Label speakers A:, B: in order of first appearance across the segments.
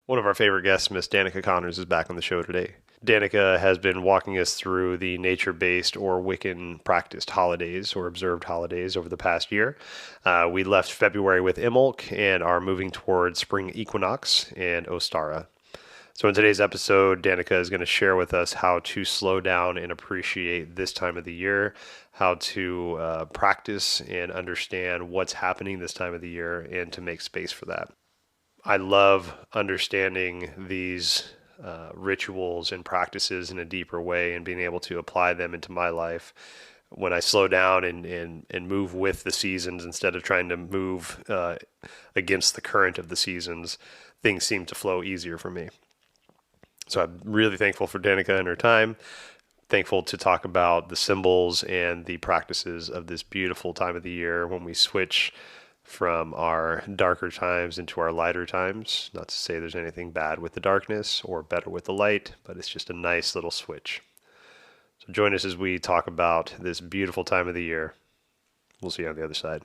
A: One of our favorite guests, Miss Danica Connors, is back on the show today. Danica has been walking us through the nature-based or Wiccan practiced holidays or observed holidays over the past year. We left February with Imbolc and are moving towards Spring Equinox and Ostara. So in today's episode, Danica is going to share with us how to slow down and appreciate this time of the year, how to practice and understand what's happening this time of the year, and to make space for that. I love understanding these rituals and practices in a deeper way and being able to apply them into my life. When I slow down and move with the seasons instead of trying to move against the current of the seasons, things seem to flow easier for me. So I'm really thankful for Danica and her time. Thankful to talk about the symbols and the practices of this beautiful time of the year when we switch from our darker times into our lighter times. Not to say there's anything bad with the darkness or better with the light, but it's just a nice little switch. So join us as we talk about this beautiful time of the year. We'll see you on the other side.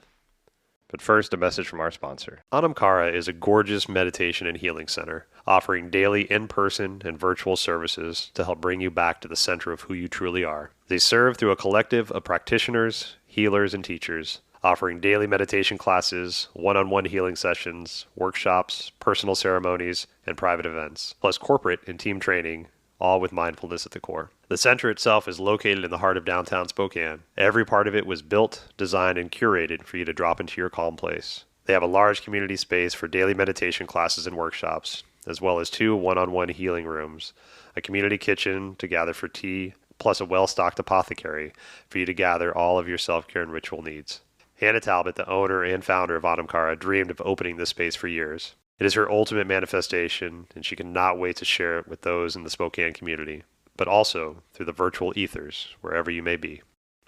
A: But first, a message from our sponsor. Anamkara is a gorgeous meditation and healing center, offering daily in-person and virtual services to help bring you back to the center of who you truly are. They serve through a collective of practitioners, healers, and teachers, offering daily meditation classes, one-on-one healing sessions, workshops, personal ceremonies, and private events, plus corporate and team training, all with mindfulness at the core. The center itself is located in the heart of downtown Spokane. Every part of it was built, designed, and curated for you to drop into your calm place. They have a large community space for daily meditation classes and workshops, as well as 2 one-on-one healing rooms, a community kitchen to gather for tea, plus a well-stocked apothecary for you to gather all of your self-care and ritual needs. Hannah Talbot, the owner and founder of Anamkara, dreamed of opening this space for years. It is her ultimate manifestation, and she cannot wait to share it with those in the Spokane community, but also through the virtual ethers, wherever you may be.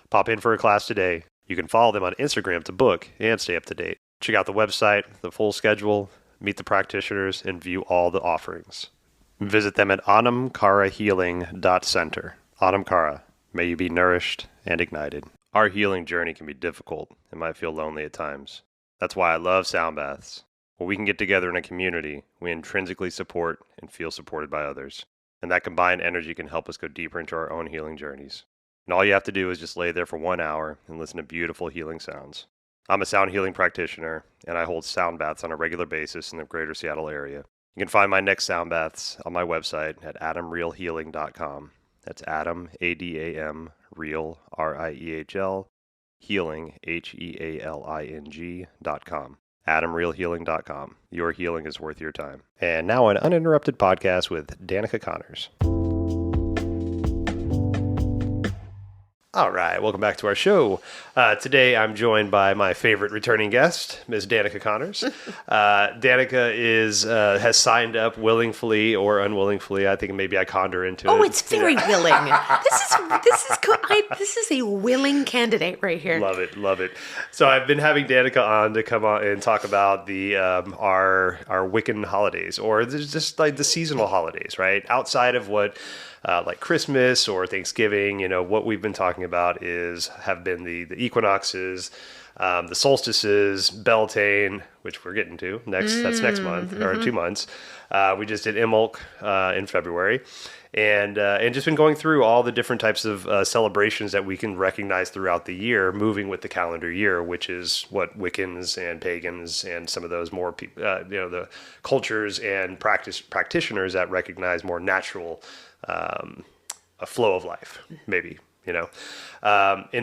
A: Pop in for a class today. You can follow them on Instagram to book and stay up to date. Check out the website, the full schedule, meet the practitioners, and view all the offerings. Visit them at anamkarahealing.center. Anamkara, may you be nourished and ignited. Our healing journey can be difficult and might feel lonely at times. That's why I love sound baths. When we can get together in a community, we intrinsically support and feel supported by others. And that combined energy can help us go deeper into our own healing journeys. And all you have to do is just lay there for 1 hour and listen to beautiful healing sounds. I'm a sound healing practitioner, and I hold sound baths on a regular basis in the greater Seattle area. You can find my next sound baths on my website at adamrealhealing.com. That's Adam, A-D-A-M, Real, R-I-E-H-L, Healing, Healing.com. AdamRealHealing.com. Your healing is worth your time. And now an uninterrupted podcast with Danica Connors. All right, welcome back to our show. Today I'm joined by my favorite returning guest, Ms. Danica Connors. Danica has signed up willingly or unwillingly. I think maybe I conned her into it.
B: Oh, it's very willing. This is a willing candidate right here.
A: Love it. So I've been having Danica on to come on and talk about the our Wiccan holidays, or just like the seasonal holidays, right? Outside of what like Christmas or Thanksgiving, what we've been talking about have been the equinoxes, the solstices, Beltane, which we're getting to next. That's next month or 2 months. We just did Imbolc in February, and just been going through all the different types of celebrations that we can recognize throughout the year, moving with the calendar year, which is what Wiccans and pagans and some of those more the cultures and practitioners that recognize more natural a flow of life, maybe, and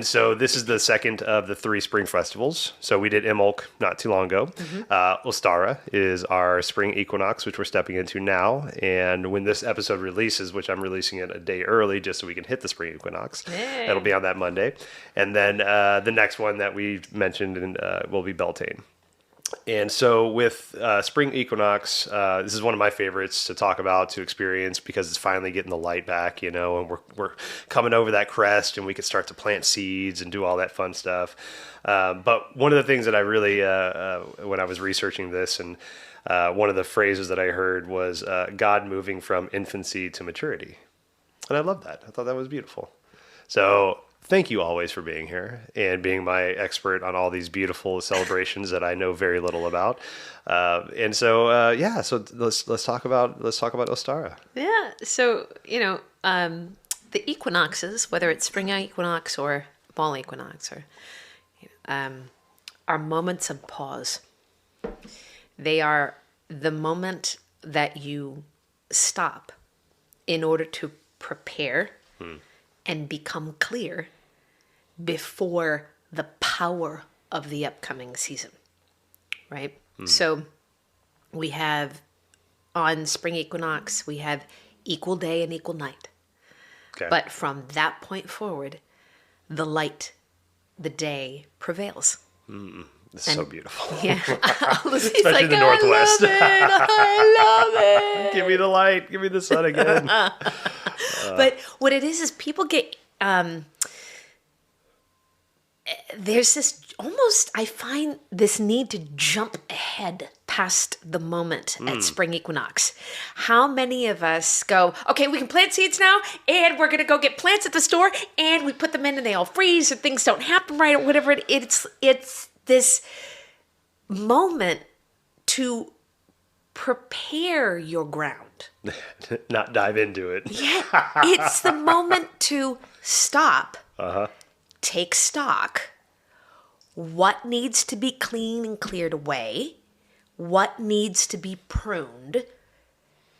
A: so this is the second of the 3 spring festivals. So we did Imbolc not too long ago. Ostara is our spring equinox, which we're stepping into now. And when this episode releases, which I'm releasing it a day early just so we can hit the spring equinox, that'll be on that Monday. And then the next one that we mentioned will be Beltane. And so with Spring Equinox, this is one of my favorites to talk about, to experience, because it's finally getting the light back, and we're coming over that crest, and we can start to plant seeds and do all that fun stuff. But one of the things that I really, when I was researching this, and one of the phrases that I heard was God moving from infancy to maturity. And I love that. I thought that was beautiful. So thank you always for being here and being my expert on all these beautiful celebrations that I know very little about. So let's talk about Ostara.
B: Yeah. So, the equinoxes, whether it's spring equinox or fall equinox, are moments of pause. They are the moment that you stop in order to prepare and become clear before the power of the upcoming season, right? So we have, on spring equinox, we have equal day and equal night.
A: Okay.
B: But from that point forward, the light, the day prevails.
A: It's so beautiful.
B: Yeah.
A: Especially
B: like,
A: in the Northwest.
B: I love it.
A: Give me the light. Give me the sun again.
B: But what it is people get, there's this almost, I find this need to jump ahead past the moment at spring equinox. How many of us go, okay, we can plant seeds now, and we're going to go get plants at the store, and we put them in and they all freeze, or things don't happen right, or whatever. It's this moment to prepare your ground.
A: Not dive into it.
B: Yeah, it's the moment to stop, take stock. What needs to be cleaned and cleared away? What needs to be pruned?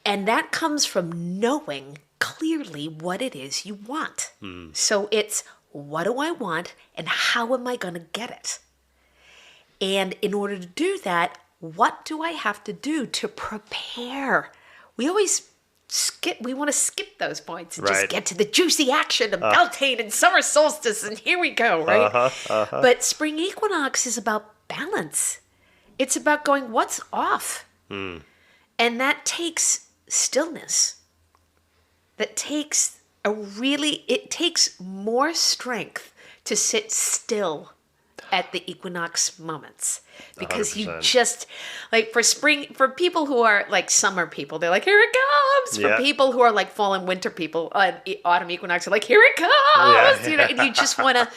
B: And that comes from knowing clearly what it is you want. So it's, what do I want and how am I going to get it? And in order to do that, what do I have to do to prepare? We always we want to skip those points and just get to the juicy action of Beltane and summer solstice, and here we go, right? But spring equinox is about balance. It's about going, what's off? And that takes stillness. That takes it takes more strength to sit still at the equinox moments, because 100%. You just, like, for people who are like summer people, they're like, here it comes. For people who are like fall and winter people, autumn equinox are like, here it comes. And you just want to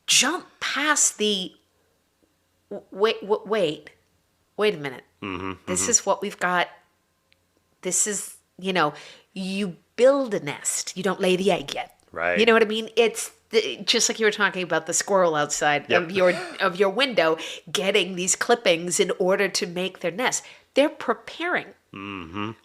B: jump past the wait a minute. This is what we've got. This is, you build a nest, you don't lay the egg yet.
A: Right.
B: You know what I mean? It's just like you were talking about the squirrel outside of your window getting these clippings in order to make their nest. They're preparing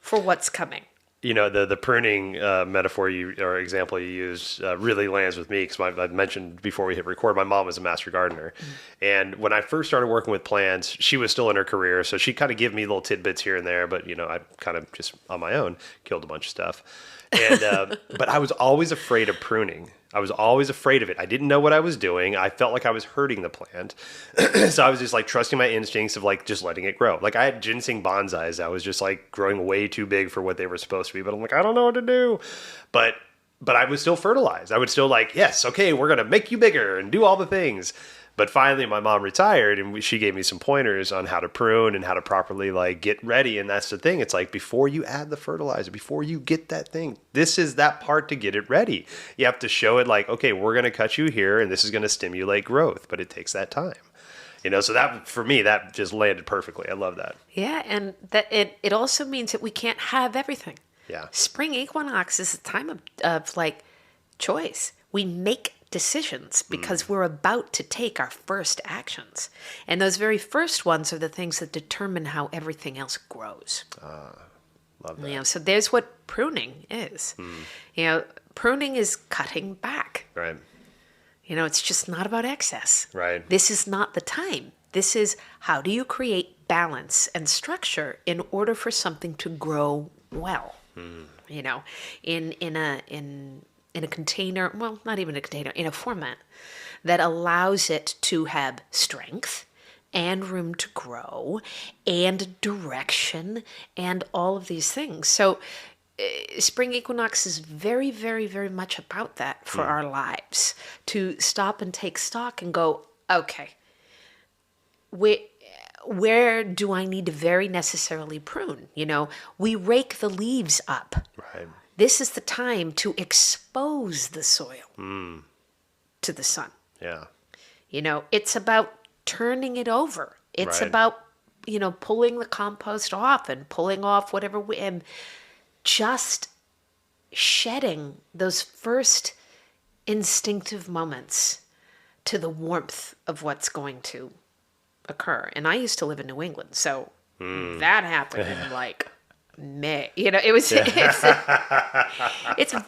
B: for what's coming.
A: The pruning metaphor or example you used really lands with me, because I've mentioned before we hit record, my mom was a master gardener. And when I first started working with plants, she was still in her career, so she'd kind of give me little tidbits here and there, but I kind of just on my own killed a bunch of stuff. And but I was always afraid of pruning. I was always afraid of it. I didn't know what I was doing. I felt like I was hurting the plant. So I was just like trusting my instincts of like just letting it grow. Like I had ginseng bonsais that was just like growing way too big for what they were supposed to be. But I'm like, I don't know what to do. But I would still fertilize. I would still like, yes, okay, we're going to make you bigger and do all the things. But finally, my mom retired, and she gave me some pointers on how to prune and how to properly like get ready. And that's the thing. It's like before you add the fertilizer, before you get that thing, this is that part to get it ready. You have to show it like, okay, we're going to cut you here, and this is going to stimulate growth. But it takes that time. So that for me, that just landed perfectly. I love that.
B: Yeah, and that it also means that we can't have everything.
A: Yeah.
B: Spring equinox is a time of like choice. We make decisions because we're about to take our first actions. And those very first ones are the things that determine how everything else grows.
A: Love that.
B: So there's what pruning is. Pruning is cutting back.
A: Right.
B: It's just not about excess.
A: Right.
B: This is not the time. This is, how do you create balance and structure in order for something to grow well? In a container, well, not even a container, in a format that allows it to have strength and room to grow and direction and all of these things. So spring equinox is very, very, very much about that for our lives, to stop and take stock and go, okay, where do I need to very necessarily prune? We rake the leaves up.
A: Right.
B: This is the time to expose the soil. to the sun.
A: Yeah.
B: It's about turning it over. It's
A: Right.
B: about, pulling the compost off and pulling off whatever, and just shedding those first instinctive moments to the warmth of what's going to occur. And I used to live in New England, so that happened in like May. It was it's a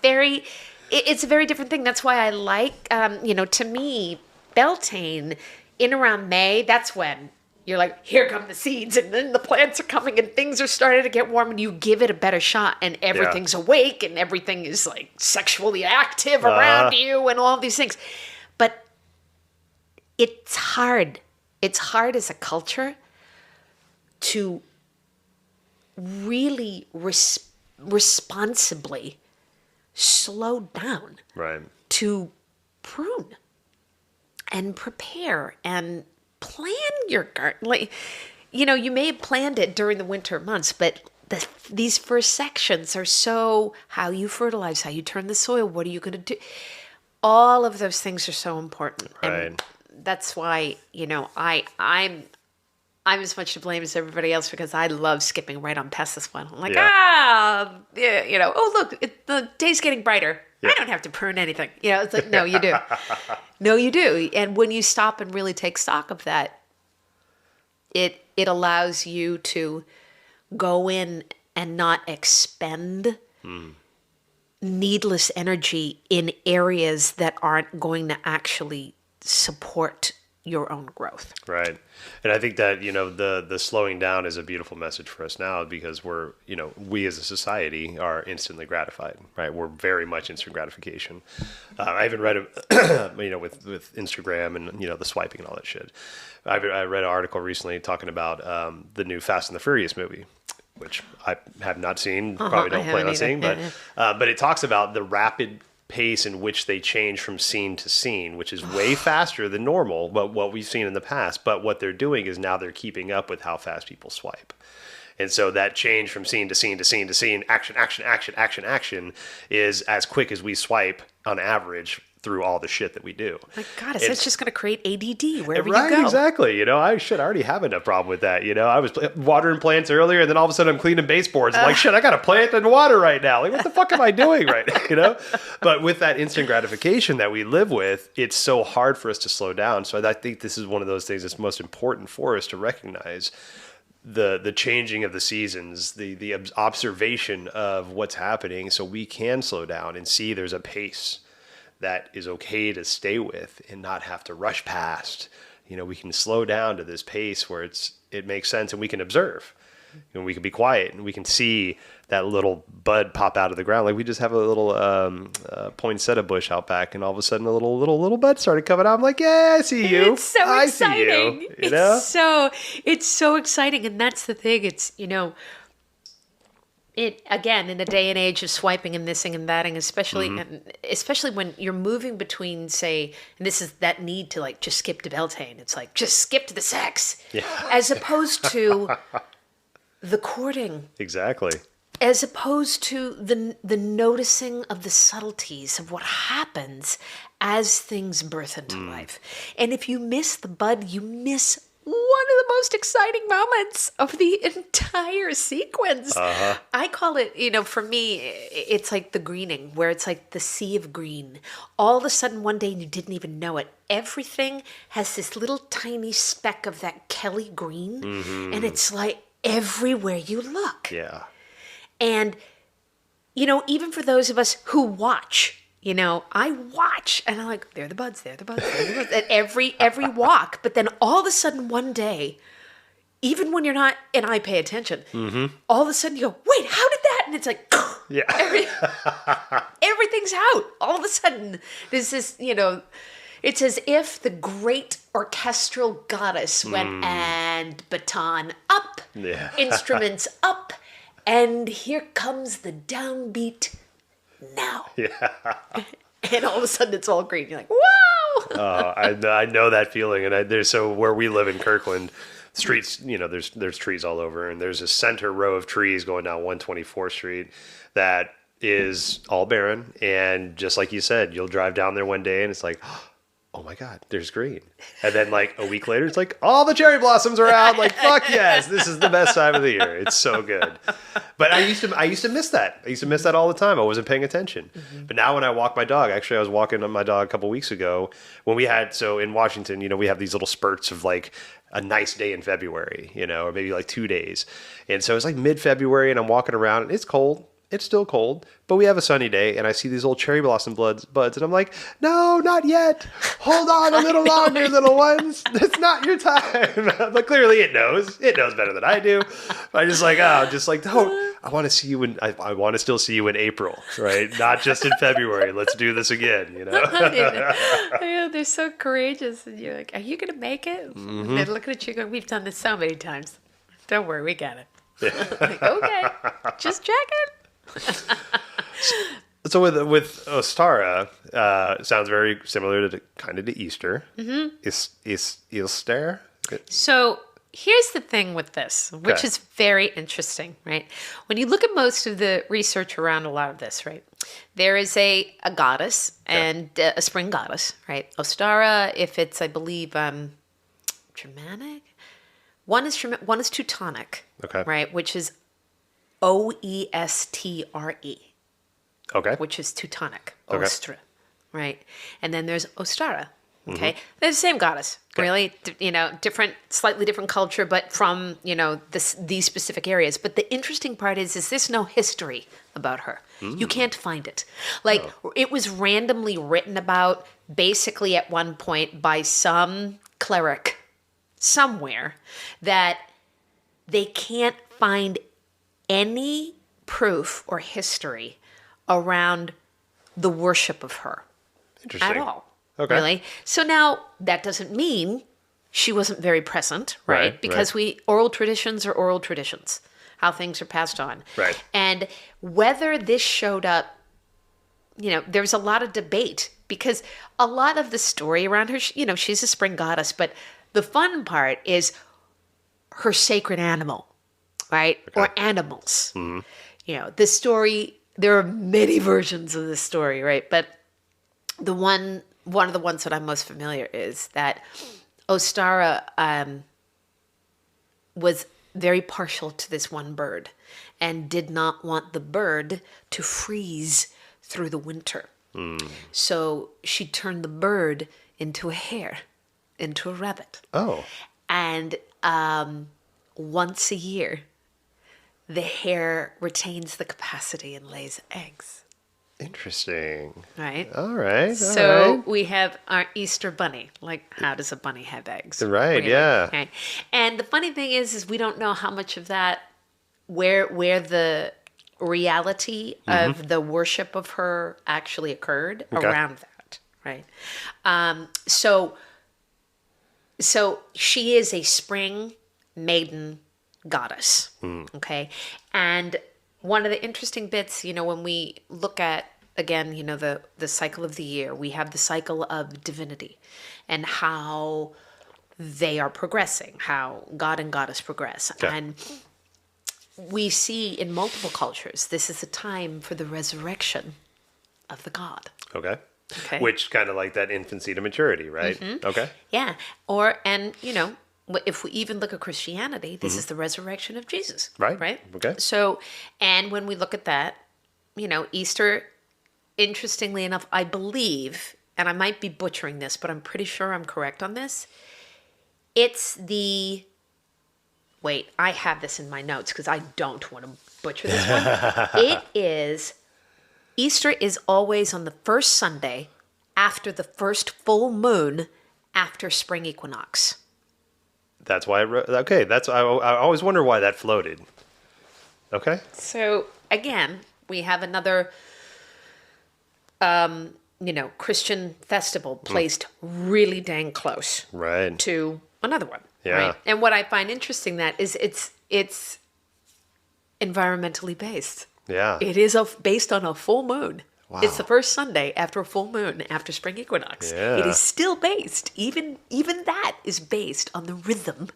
B: very different thing. That's why I like to me, Beltane in around May, that's when you're like, here come the seeds, and then the plants are coming, and things are starting to get warm, and you give it a better shot, and everything's awake, and everything is like sexually active around you, and all these things. But it's hard. It's hard as a culture to really responsibly slow down,
A: Right.
B: to prune and prepare and plan your garden. Like, you may have planned it during the winter months, but these first sections are so how you fertilize, how you turn the soil, what are you going to do? All of those things are so important.
A: Right.
B: And that's why, I'm as much to blame as everybody else, because I love skipping right on past this one. I'm like, oh, look, the day's getting brighter.
A: Yeah.
B: I don't have to prune anything. It's like, no, you do. No, you do. And when you stop and really take stock of that, it allows you to go in and not expend needless energy in areas that aren't going to actually support your own growth.
A: Right. And I think that, the slowing down is a beautiful message for us now, because we as a society are instantly gratified, right? We're very much instant gratification. I even read, with Instagram and, the swiping and all that shit. I read an article recently talking about the new Fast and the Furious movie, which I have not seen, probably don't plan on seeing, but it talks about the rapid pace in which they change from scene to scene, which is way faster than normal, but what we've seen in the past. But what they're doing is now they're keeping up with how fast people swipe. And so that change from scene to scene to scene to scene, action, action, action, action, action, is as quick as we swipe on average through all the shit that we do.
B: My God, it's just going to create ADD wherever
A: right,
B: you go.
A: Exactly. I already have enough problem with that. I was watering plants earlier, and then all of a sudden I'm cleaning baseboards. I'm like, shit, I got a plant and water right now. Like, what the fuck am I doing right now? But with that instant gratification that we live with, it's so hard for us to slow down. So I think this is one of those things that's most important for us to recognize. The changing of the seasons, the observation of what's happening, so we can slow down and see there's a pace that is okay to stay with and not have to rush past. We can slow down to this pace where it makes sense, and we can observe. We can be quiet, and we can see that little bud pop out of the ground. Like, we just have a little poinsettia bush out back, and all of a sudden a little bud started coming out. I'm like, yeah, I see you.
B: It's so exciting.
A: See you.
B: It's so exciting, and that's the thing. It's it again in a day and age of swiping and thising and thatting, especially when you're moving between, say, and this is that need to like just skip to Beltane. It's like just skip to the sex, as opposed to the courting.
A: Exactly.
B: As opposed to the noticing of the subtleties of what happens as things birth into life. And if you miss the bud, you miss one of the most exciting moments of the entire sequence. I call it, for me, it's like the greening, where it's like the sea of green. All of a sudden, one day, you didn't even know it. Everything has this little tiny speck of that Kelly green, and it's like everywhere you look.
A: Yeah.
B: And, even for those of us who watch, I watch and I'm like, they're the buds, they're the buds, they're the buds at every walk. But then all of a sudden one day, even when you're not, and I pay attention, all of a sudden you go, wait, how did that? And it's like, everything's out. All of a sudden, there's this, it's as if the great orchestral goddess went and baton up, instruments up, and here comes the downbeat now. Yeah. And all of a sudden it's all green. You're like, wow.
A: I know that feeling. And so where we live in Kirkland, streets, there's trees all over. And there's a center row of trees going down 124th Street that is all barren. And just like you said, you'll drive down there one day and it's like, oh my God, there's green. And then like a week later, it's like all the cherry blossoms are out. Like, fuck yes, this is the best time of the year. It's so good. But I used to miss that. I used to miss that all the time. I wasn't paying attention. But now when I walk my dog, actually I was walking my dog a couple weeks ago when we had, so in Washington, you know, we have these little spurts of like a nice day in February, you know, or maybe like 2 days. And so it's like mid-February and I'm walking around and it's cold. It's still cold, but we have a sunny day, and I see these old cherry blossom buds, and I'm like, no, not yet. Hold on a little longer, little ones. It's not your time. But clearly it knows. It knows better than I do. But I'm just like, no, I want to see you I want to still see you in April, right? Not just in February. Let's do this again, you know?
B: Yeah, they're so courageous. And you're like, are you going to make it? And they're looking at you going, we've done this so many times. Don't worry, we got it. Like, okay, just checking.
A: So with Ostara, sounds very similar to kind of to Easter. Is Easter?
B: So here's the thing with this, which is very interesting, right? When you look at most of the research around a lot of this, right? There is a goddess and a spring goddess, right? Ostara, if it's, I believe, Germanic. One is Teutonic, right? Which is Oestre.
A: Okay.
B: Which is Teutonic, Ostra, right? And then there's Ostara, okay? They're the same goddess, really, you know, slightly different culture, but from, you know, these specific areas. But the interesting part is there's no history about her. You can't find it. Like, it was randomly written about, basically at one point, by some cleric somewhere, that they can't find any proof or history around the worship of her at all. Okay. Really? So now that doesn't mean she wasn't very present, right? Because oral traditions are oral traditions, how things are passed on.
A: Right.
B: And whether this showed up, you know, there's a lot of debate because a lot of the story around her, you know, she's a spring goddess, but the fun part is her sacred animal, right? Or animals. You know, the story, there are many versions of this story, right? But one of the ones that I'm most familiar is that Ostara was very partial to this one bird and did not want the bird to freeze through the winter. So she turned the bird into a hare, into a rabbit.
A: Oh.
B: And once a year, the hare retains the capacity and lays eggs.
A: Interesting.
B: Right?
A: All right.
B: So we have our Easter bunny. Like, how does a bunny have eggs?
A: Right, really? Yeah.
B: Okay. And the funny thing is we don't know how much of that, where the reality of the worship of her actually occurred around that, right? So she is a spring maiden goddess, okay? And one of the interesting bits, you know, when we look at, again, you know, the cycle of the year, we have the cycle of divinity and how they are progressing, how God and goddess progress. Okay. And we see in multiple cultures, this is a time for the resurrection of the god.
A: Okay. Which kind of like that infancy to maturity, right? Okay.
B: Yeah. And, you know, if we even look at Christianity, this is the resurrection of Jesus. Right?
A: Okay.
B: So, and when we look at that, you know, Easter, interestingly enough, I believe, and I might be butchering this, but I'm pretty sure I'm correct on this. It's wait, I have this in my notes because I don't want to butcher this one. Easter is always on the first Sunday after the first full moon after Spring Equinox.
A: That's why I always wonder why that floated. Okay.
B: So again, we have another, Christian festival placed really dang close,
A: right,
B: to another one.
A: Yeah.
B: Right? And what I find interesting that is it's environmentally based.
A: Yeah.
B: It is based on a full moon.
A: Wow.
B: It's the first Sunday after a full moon, after Spring Equinox.
A: Yeah.
B: It is still based, even that is based on the rhythm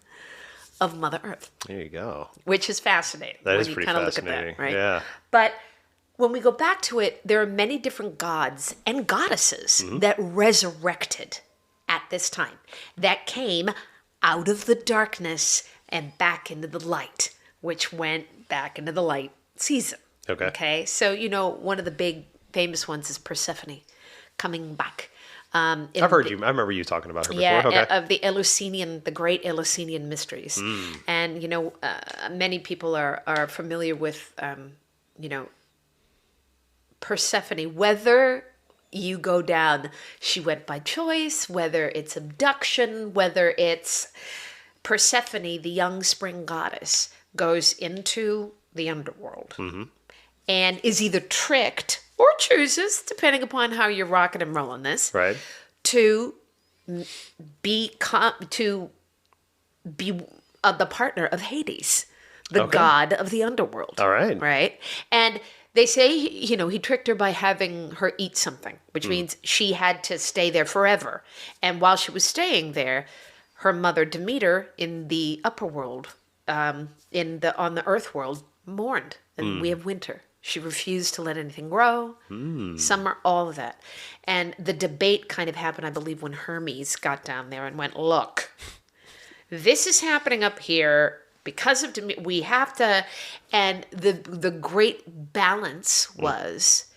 B: of Mother Earth.
A: There you go.
B: Which is fascinating.
A: That is pretty fascinating.
B: Look at that, right?
A: Yeah.
B: But when we go back to it, there are many different gods and goddesses that resurrected at this time that came out of the darkness and back into the light, which went back into the light season. Okay. So, one of the big famous ones is Persephone coming back.
A: I remember you talking about her before.
B: Yeah, of the Eleusinian, the great Eleusinian mysteries. And, many people are familiar with, Persephone, whether you go down, she went by choice, whether it's abduction, whether it's Persephone, the young spring goddess, goes into the underworld and is either tricked or chooses, depending upon how you're rocking and rolling this,
A: right,
B: to be the partner of Hades, the god of the underworld.
A: All right.
B: Right? And they say, he tricked her by having her eat something, which means she had to stay there forever. And while she was staying there, her mother Demeter in the upper world, on the earth world, mourned. And we have winter. She refused to let anything grow. Summer, all of that. And the debate kind of happened, I believe, when Hermes got down there and went, look, this is happening up here. Because of we have to, and the great balance was,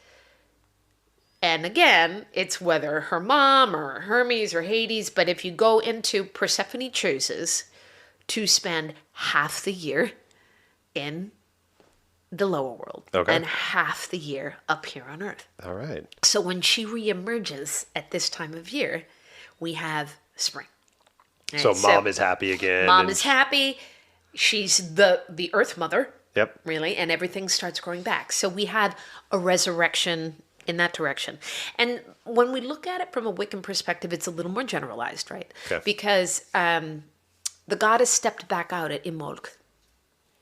B: and again, it's whether her mom or Hermes or Hades, but if you go into Persephone chooses to spend half the year in the lower world and half the year up here on Earth.
A: All right.
B: So when she reemerges at this time of year, we have spring. Right?
A: So mom is happy again.
B: Mom is happy. She's the Earth Mother.
A: Yep.
B: Really, and everything starts growing back. So we have a resurrection in that direction. And when we look at it from a Wiccan perspective, it's a little more generalized, right?
A: Okay.
B: Because the goddess stepped back out at Imbolc,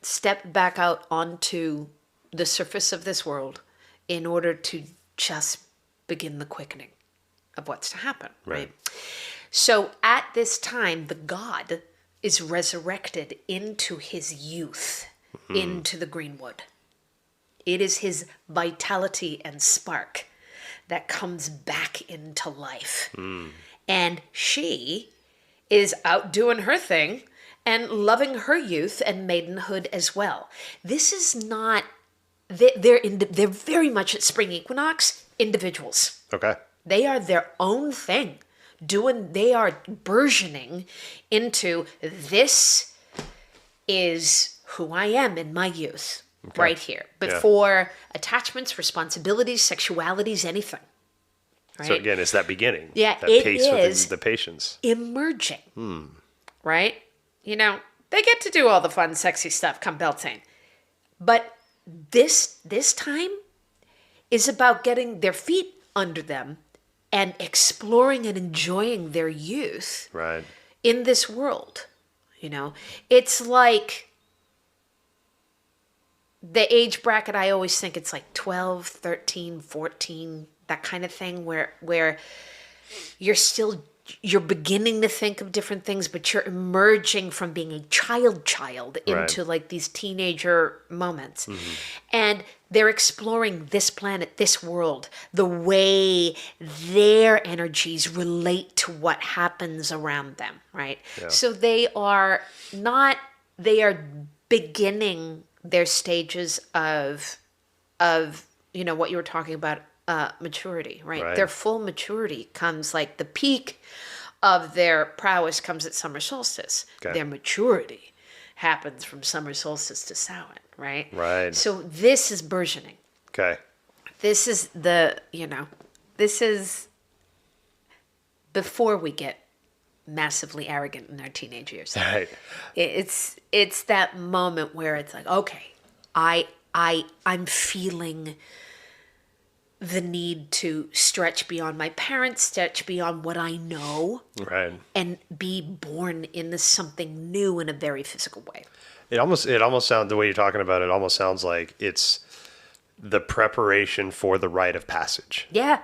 B: stepped back out onto the surface of this world in order to just begin the quickening of what's to happen, right? So at this time, the god is resurrected into his youth, into the greenwood. It is his vitality and spark that comes back into life. And she is out doing her thing and loving her youth and maidenhood as well. This is not, they're very much at Spring Equinox individuals.
A: Okay.
B: They are their own thing. They are burgeoning into, this is who I am in my youth, right here. Before attachments, responsibilities, sexualities, anything. Right?
A: So again, it's that beginning.
B: Yeah,
A: that
B: it
A: pace
B: is
A: within the patience.
B: Emerging. Right? They get to do all the fun, sexy stuff come Beltane. But this time is about getting their feet under them and exploring and enjoying their youth in this world. It's like the age bracket, I always think it's like 12, 13, 14, that kind of thing where you're beginning to think of different things, but you're emerging from being a child into like these teenager moments. And they're exploring this planet, this world, the way their energies relate to what happens around them, right? Yeah. So they are beginning their stages of what you were talking about, maturity, right? Their full maturity comes, like the peak of their prowess comes at summer solstice. Their maturity happens from summer solstice to Samhain, right?
A: Right.
B: So this is burgeoning.
A: Okay.
B: This is this is before we get massively arrogant in our teenage years.
A: Right.
B: It's that moment where it's like, okay, I'm feeling the need to stretch beyond my parents, stretch beyond what I know, and be born into something new in a very physical way.
A: It almost sounds, the way you're talking about it almost sounds like it's the preparation for the rite of passage.
B: Yeah.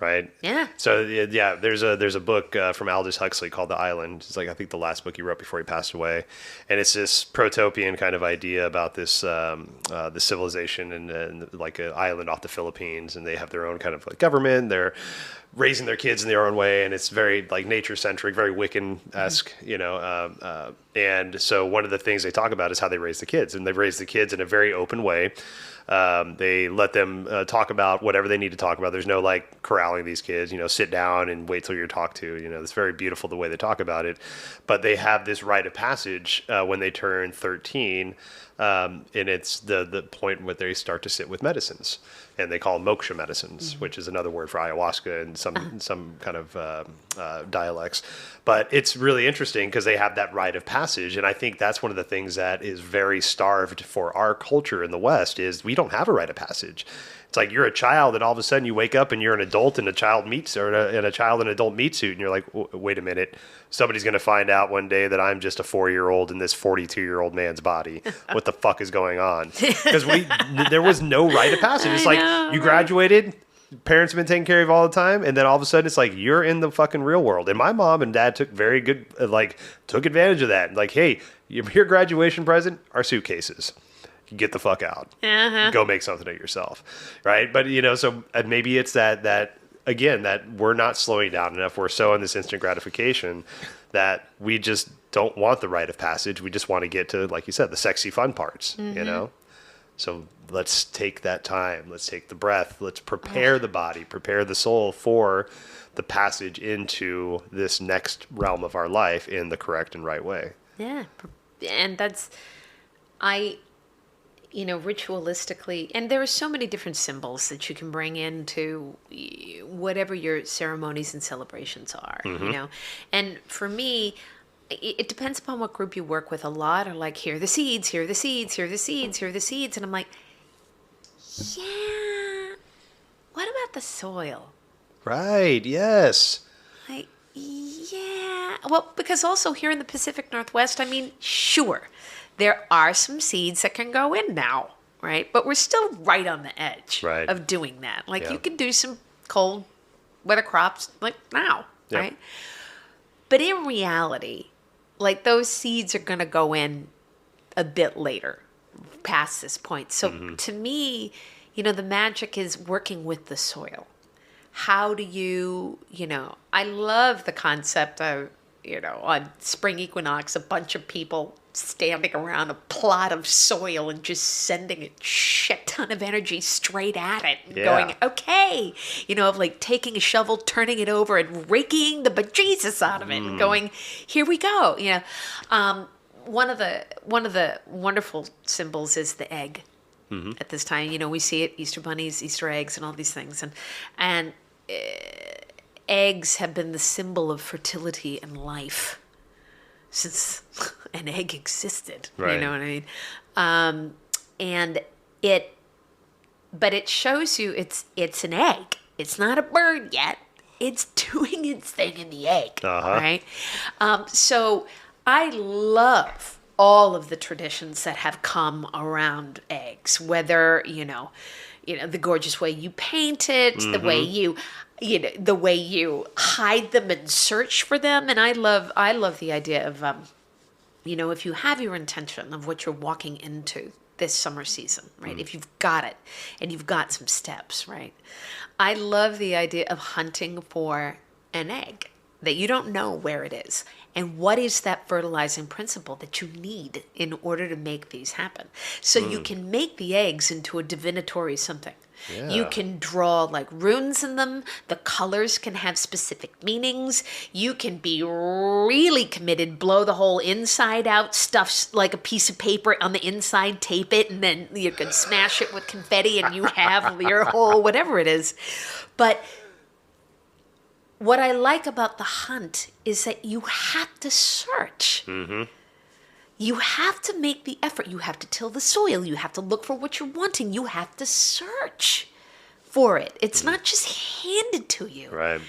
A: right?
B: Yeah.
A: So yeah, there's a book from Aldous Huxley called The Island. It's like I think the last book he wrote before he passed away, and it's this protopian kind of idea about this the civilization and like an island off the Philippines, and they have their own kind of like government. They're raising their kids in their own way, and it's very like nature centric, very Wiccan-esque, you know. And so one of the things they talk about is how they raise the kids, and they raise the kids in a very open way. They let them talk about whatever they need to talk about. There's no like corralling these kids, you know, sit down and wait till you're talked to. You know, it's very beautiful the way they talk about it. But they have this rite of passage when they turn 13, and it's the point where they start to sit with medicines. And they call them moksha medicines, which is another word for ayahuasca and some kind of dialects. But it's really interesting because they have that rite of passage. And I think that's one of the things that is very starved for our culture in the West is we don't have a rite of passage. It's like you're a child and all of a sudden you wake up and you're an adult and a child meets or a child in an adult meat suit. And you're like, wait a minute. Somebody's going to find out one day that I'm just a 4-year-old in this 42-year-old man's body. What the fuck is going on? Because there was no rite of passage. It's like you graduated, parents have been taking care of you all the time, and then all of a sudden it's like you're in the fucking real world. And my mom and dad took very good, took advantage of that. Like, hey, your graduation present are suitcases. Get the fuck out. Go make something of yourself, right? But you know, so maybe it's that again, that we're not slowing down enough. We're so in this instant gratification that we just don't want the rite of passage. We just want to get to, like you said, the sexy fun parts, you know? So let's take that time. Let's take the breath. Let's prepare the body, prepare the soul for the passage into this next realm of our life in the correct and right way.
B: Yeah. And ritualistically, and there are so many different symbols that you can bring into whatever your ceremonies and celebrations are, you know. And for me, it depends upon what group you work with. A lot are like, here are the seeds, here are the seeds, here are the seeds, here are the seeds. And I'm like, yeah, what about the soil?
A: Right, yes.
B: Like, yeah. Well, because also here in the Pacific Northwest, I mean, sure, there are some seeds that can go in now, right? But we're still right on the edge of doing that. Like you can do some cold weather crops like now, right? But in reality, like those seeds are going to go in a bit later, past this point. So to me, you know, the magic is working with the soil. How do you know, I love the concept of, you know, on Spring Equinox, a bunch of people standing around a plot of soil and just sending a shit ton of energy straight at it and going, okay, you know, of like taking a shovel, turning it over and raking the bejesus out of it and going, here we go. You know, one of the wonderful symbols is the egg at this time. You know, we see it, Easter bunnies, Easter eggs and all these things. And eggs have been the symbol of fertility and life since an egg existed.
A: Right.
B: You know what I mean? But it shows you it's an egg. It's not a bird yet. It's doing its thing in the egg, right? So I love all of the traditions that have come around eggs, whether, you know, the gorgeous way you paint it, the way the way you hide them and search for them. And I love the idea of, you know, if you have your intention of what you're walking into this summer season, right? If you've got it and you've got some steps, right? I love the idea of hunting for an egg that you don't know where it is. And what is that fertilizing principle that you need in order to make these happen? So you can make the eggs into a divinatory something. Yeah. You can draw like runes in them. The colors can have specific meanings. You can be really committed, blow the whole inside out, stuff like a piece of paper on the inside, tape it, and then you can smash it with confetti and you have your whole whatever it is. But what I like about the hunt is that you have to search. You have to make the effort. You have to till the soil. You have to look for what you're wanting. You have to search for it. It's not just handed to you.
A: Right.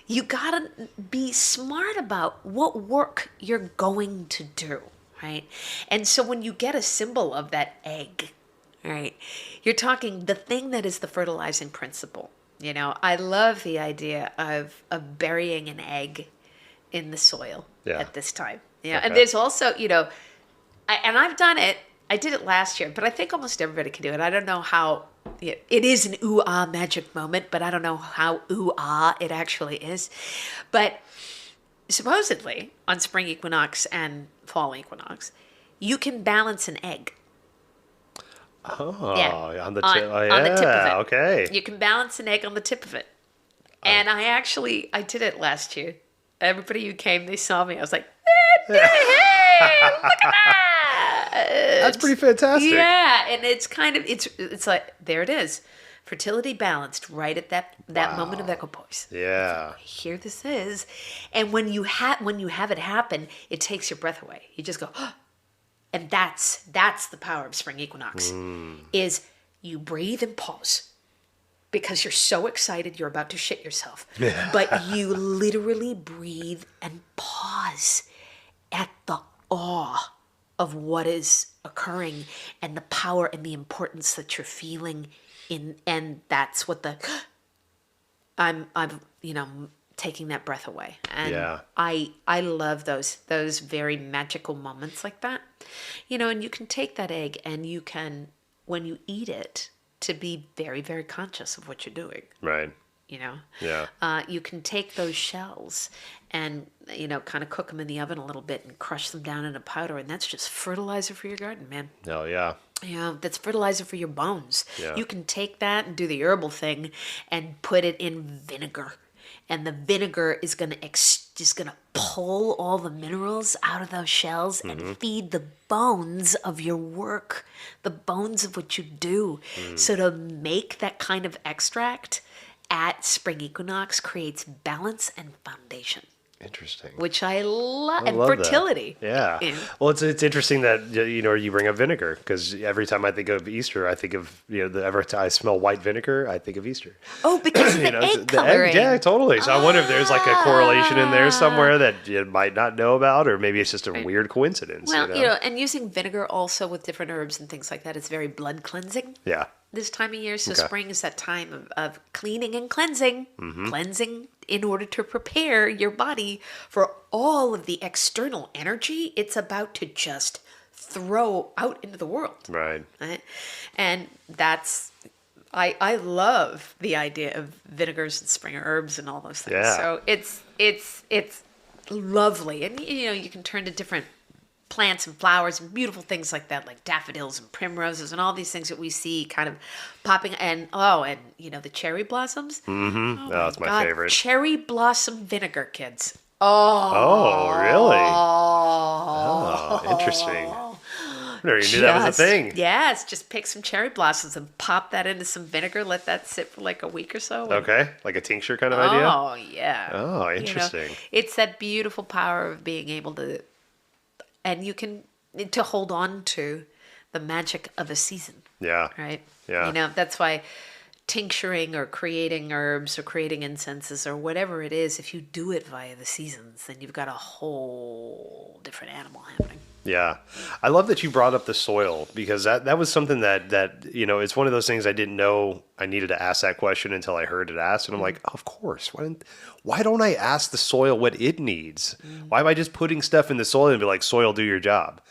B: You got to be smart about what work you're going to do, right? And so when you get a symbol of that egg, right, you're talking the thing that is the fertilizing principle. I love the idea of burying an egg in the soil at this time. Yeah,
A: Okay.
B: and there's also, and I've done it. I did it last year, but I think almost everybody can do it. I don't know how. It is an ooh-ah magic moment, but I don't know how ooh-ah it actually is. But supposedly, on spring equinox and fall equinox, you can balance an egg.
A: Oh,
B: Yeah.
A: on the
B: On-
A: tip. Oh,
B: on the tip of
A: yeah.
B: it.
A: Okay.
B: You can balance an egg on the tip of it. And I did it last year. Everybody who came, they saw me. I was like, hey, look at that.
A: That's pretty fantastic.
B: Yeah, and it's kind of, it's like, there it is. Fertility balanced right at that moment of equipoise.
A: Yeah.
B: Here this is. And when you have it happen, it takes your breath away. You just go, and that's the power of spring equinox. Is you breathe and pause. Because you're so excited you're about to shit yourself. But you literally breathe and pause at the awe of what is occurring and the power and the importance that you're feeling in, and that's what I'm taking that breath away. And I love those very magical moments like that. And you can take that egg and you can, when you eat it, to be very, very conscious of what you're doing.
A: Right.
B: Yeah. You can take those shells and, kind of cook them in the oven a little bit and crush them down into powder. And that's just fertilizer for your garden, man.
A: Oh, yeah.
B: That's fertilizer for your bones.
A: Yeah.
B: You can take that and do the herbal thing and put it in vinegar. And the vinegar is just gonna pull all the minerals out of those shells and feed the bones of your work, the bones of what you do. So to make that kind of extract at spring equinox creates balance and foundation.
A: Interesting.
B: Which I love. And
A: love
B: fertility.
A: That. Yeah. Well, it's interesting that, you bring up vinegar, because every time I think of Easter, I think of, every time I smell white vinegar, I think of Easter.
B: Oh, because of the egg coloring.
A: Yeah, totally. So I wonder if there's like a correlation in there somewhere that you might not know about, or maybe it's just a weird coincidence.
B: Well, and using vinegar also with different herbs and things like that is very blood cleansing.
A: Yeah.
B: This time of year. So spring is that time of cleaning and cleansing. Cleansing in order to prepare your body for all of the external energy it's about to just throw out into the world.
A: Right.
B: And that's, I love the idea of vinegars and spring herbs and all those things.
A: Yeah.
B: So it's lovely. And, you can turn to different plants and flowers and beautiful things like that, like daffodils and primroses and all these things that we see kind of popping. And the cherry blossoms.
A: Oh, that's my favorite.
B: Cherry blossom vinegar, kids.
A: Oh, really? Oh, interesting. I never even knew that was a thing.
B: Yes, just pick some cherry blossoms and pop that into some vinegar. Let that sit for like a week or so.
A: Okay, like a tincture kind of idea?
B: Oh, yeah.
A: Oh, interesting.
B: It's that beautiful power of being able to, and you can, to hold on to the magic of a season.
A: Yeah.
B: Right?
A: Yeah.
B: That's why tincturing or creating herbs or creating incenses or whatever it is, if you do it via the seasons, then you've got a whole different animal happening.
A: Yeah. I love that you brought up the soil, because that was something that it's one of those things I didn't know I needed to ask that question until I heard it asked. And I'm like, of course. Why don't I ask the soil what it needs? Why am I just putting stuff in the soil and be like, soil, do your job?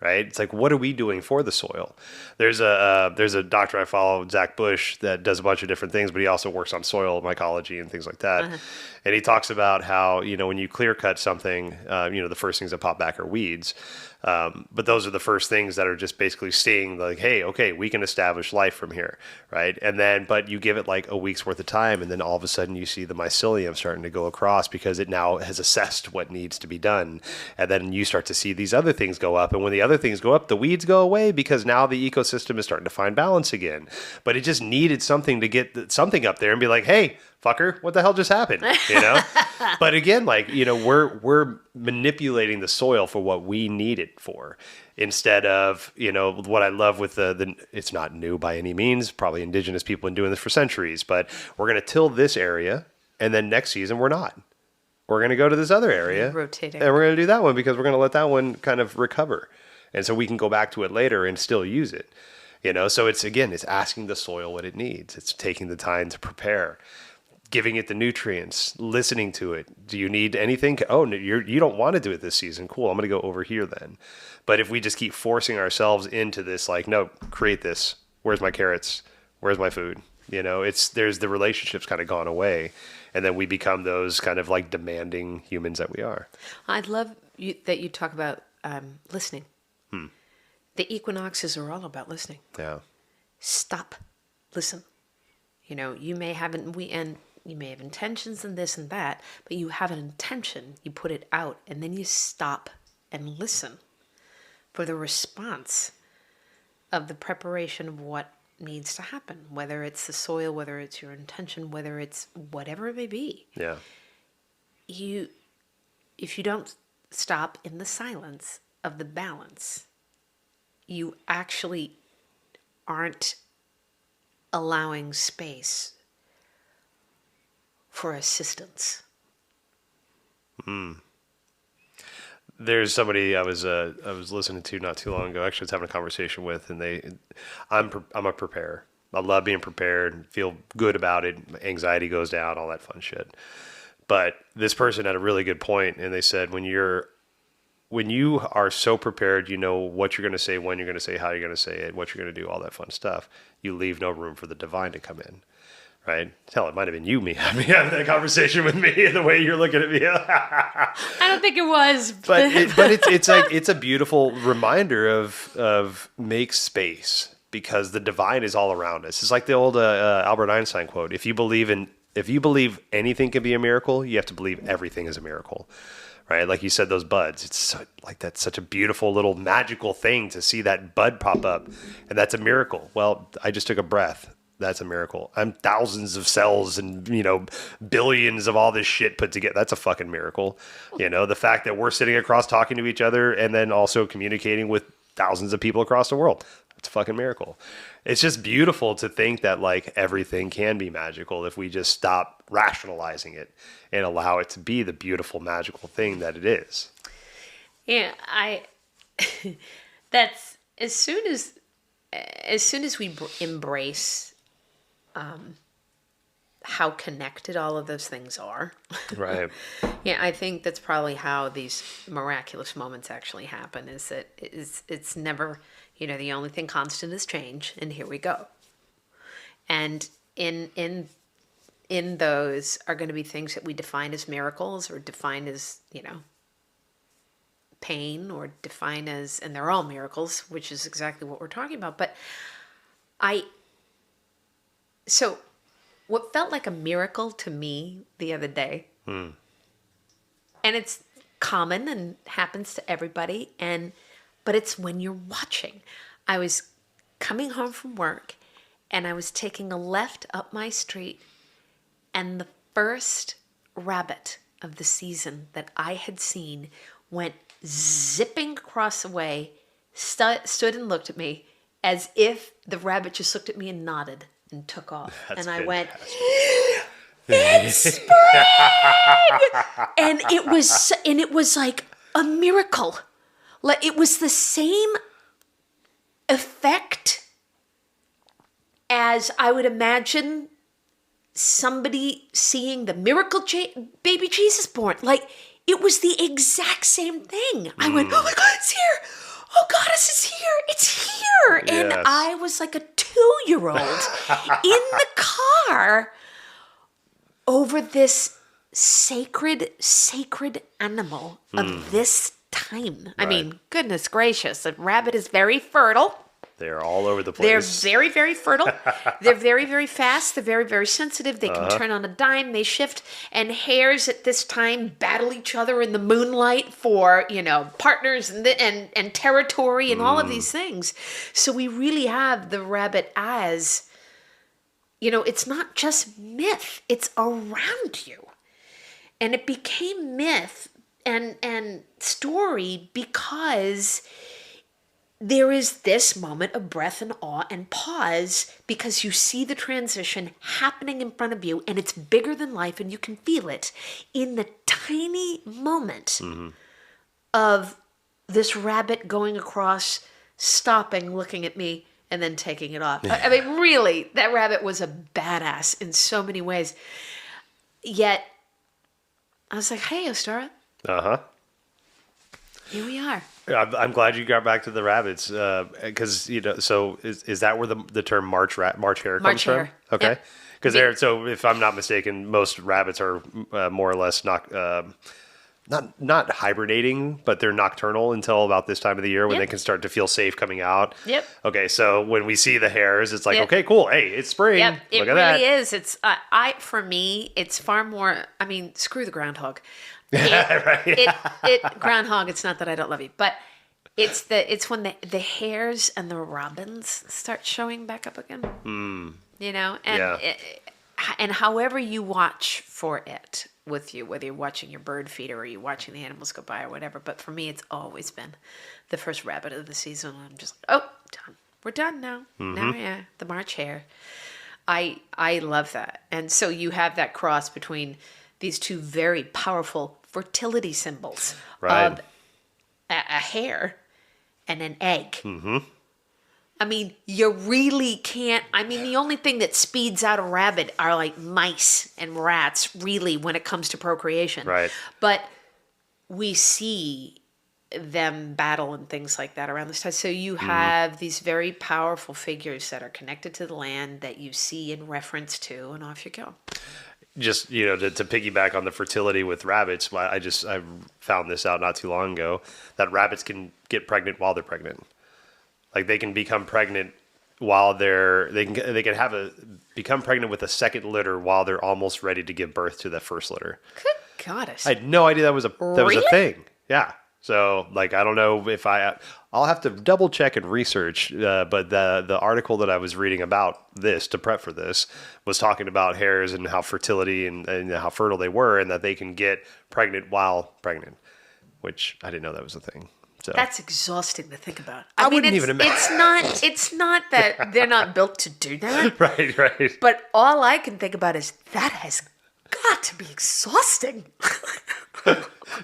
A: Right? It's like, what are we doing for the soil? There's a doctor I follow, Zach Bush, that does a bunch of different things, but he also works on soil mycology and things like that. And he talks about how, when you clear cut something, the first things that pop back are weeds. But those are the first things that are just basically seeing like, hey, okay, we can establish life from here, right? And then, but you give it like a week's worth of time, and then all of a sudden you see the mycelium starting to go across because it now has assessed what needs to be done. And then you start to see these other things go up. And when the other things go up, the weeds go away because now the ecosystem is starting to find balance again. But it just needed something to get something up there and be like, hey, fucker, what the hell just happened? But again, like, we're manipulating the soil for what we need it for, instead of, what I love with the it's not new by any means, probably indigenous people have been doing this for centuries, but we're going to till this area, and then next season we're not. We're going to go to this other area,
B: rotating,
A: and we're going to do that one because we're going to let that one kind of recover. And so we can go back to it later and still use it. So it's asking the soil what it needs. It's taking the time to prepare, giving it the nutrients, listening to it. Do you need anything? Oh, no, you don't want to do it this season. Cool. I'm going to go over here then. But if we just keep forcing ourselves into this, like, no, create this. Where's my carrots? Where's my food? There's the relationship's kind of gone away. And then we become those kind of like demanding humans that we are.
B: I love that you talk about listening. The equinoxes are all about listening.
A: Yeah.
B: Stop. Listen. You may have intentions and this and that, but you have an intention. You put it out, and then you stop and listen for the response of the preparation of what needs to happen, whether it's the soil, whether it's your intention, whether it's whatever it may be.
A: Yeah.
B: If you don't stop in the silence of the balance, you actually aren't allowing space for assistance.
A: There's somebody I was listening to not too long ago. Actually, I was having a conversation with, and I'm a preparer. I love being prepared, feel good about it. Anxiety goes down, all that fun shit. But this person had a really good point, and they said when you are so prepared, you know what you're going to say, when you're going to say, how you're going to say it, what you're going to do, all that fun stuff. You leave no room for the divine to come in. Right? Hell, it might have been you, having that conversation with me, the way you're looking at me.
B: I don't think it was.
A: But it's a beautiful reminder of make space, because the divine is all around us. It's like the old Albert Einstein quote: if you believe anything can be a miracle, you have to believe everything is a miracle. Right? Like you said, those buds. It's that's such a beautiful little magical thing to see that bud pop up, and that's a miracle. Well, I just took a breath. That's a miracle. I'm thousands of cells and, billions of all this shit put together. That's a fucking miracle. The fact that we're sitting across talking to each other and then also communicating with thousands of people across the world. That's a fucking miracle. It's just beautiful to think that like everything can be magical if we just stop rationalizing it and allow it to be the beautiful, magical thing that it is.
B: Yeah, that's as soon as we embrace how connected all of those things are.
A: Right.
B: Yeah, I think that's probably how these miraculous moments actually happen, is that it's never, the only thing constant is change, and here we go. And in those are going to be things that we define as miracles, or define as, pain, or define as, and they're all miracles, which is exactly what we're talking about. But so what felt like a miracle to me the other day, and it's common and happens to everybody, but it's when you're watching. I was coming home from work, and I was taking a left up my street, and the first rabbit of the season that I had seen went zipping across the way, stood and looked at me as if the rabbit just looked at me and nodded and took off.
A: That's
B: and I
A: fantastic.
B: Went, it's spring! And it was like a miracle. Like, it was the same effect as I would imagine somebody seeing the miracle baby Jesus born. Like, it was the exact same thing. I went, oh my God, it's here. Oh, Goddess is here. It's here.
A: Yes.
B: And I was like a 2-year-old in the car over this sacred animal of this time. Right. I mean, goodness gracious. A rabbit is very fertile.
A: They're all over the place.
B: They're very, very fertile. They're very, very fast. They're very, very sensitive. They can turn on a dime. They shift. And hares at this time battle each other in the moonlight for, partners and territory and all of these things. So we really have the rabbit as, it's not just myth. It's around you. And it became myth and story because there is this moment of breath and awe and pause, because you see the transition happening in front of you, and it's bigger than life, and you can feel it in the tiny moment of this rabbit going across, stopping, looking at me, and then taking it off. I mean, really, that rabbit was a badass in so many ways. Yet, I was like, hey, Ostara.
A: Uh-huh.
B: Here we are.
A: I'm glad you got back to the rabbits, because so is that where the term March hare comes
B: March
A: from?
B: hare.
A: Okay,
B: Yep.
A: because so if I'm not mistaken, most rabbits are more or less not hibernating, but they're nocturnal until about this time of the year when
B: Yep.
A: they can start to feel safe coming out.
B: Yep.
A: Okay, so when we see the hares, it's like,
B: Yep.
A: okay, cool. Hey, it's spring.
B: Yep, it
A: Look at
B: really
A: that.
B: is. It's for me, it's far more. I mean, screw the groundhog.
A: Right.
B: Groundhog. It's not that I don't love you, but it's when the hares and the robins start showing back up again. You know, and
A: Yeah.
B: and however you watch for it with you, whether you're watching your bird feeder or you're watching the animals go by or whatever. But for me, it's always been the first rabbit of the season. I'm just like, oh, done. We're done now. Now, yeah, the March hare. I love that. And so you have that cross between these two very powerful fertility symbols
A: Right.
B: of a hare and an egg. Mm-hmm. I mean, you really can't. I mean, the only thing that speeds out a rabbit are like mice and rats, really, when it comes to procreation.
A: Right.
B: But we see them battle and things like that around this time. So you have these very powerful figures that are connected to the land that you see in reference to, and off you go.
A: Just to piggyback on the fertility with rabbits, I found this out not too long ago that rabbits can get pregnant while they're pregnant. Like they can become pregnant while they can become pregnant with a second litter while they're almost ready to give birth to the first litter.
B: Good goddess.
A: I had no idea that was a
B: Really?
A: thing. Yeah. So like I don't know if I'll have to double check and research, but the article that I was reading about this to prep for this was talking about hares and how fertility and how fertile they were, and that they can get pregnant while pregnant, which I didn't know that was a thing. So
B: That's exhausting to think about.
A: I
B: mean,
A: wouldn't even imagine.
B: It's not that they're not built to do that.
A: right.
B: But all I can think about is that has got to be exhausting.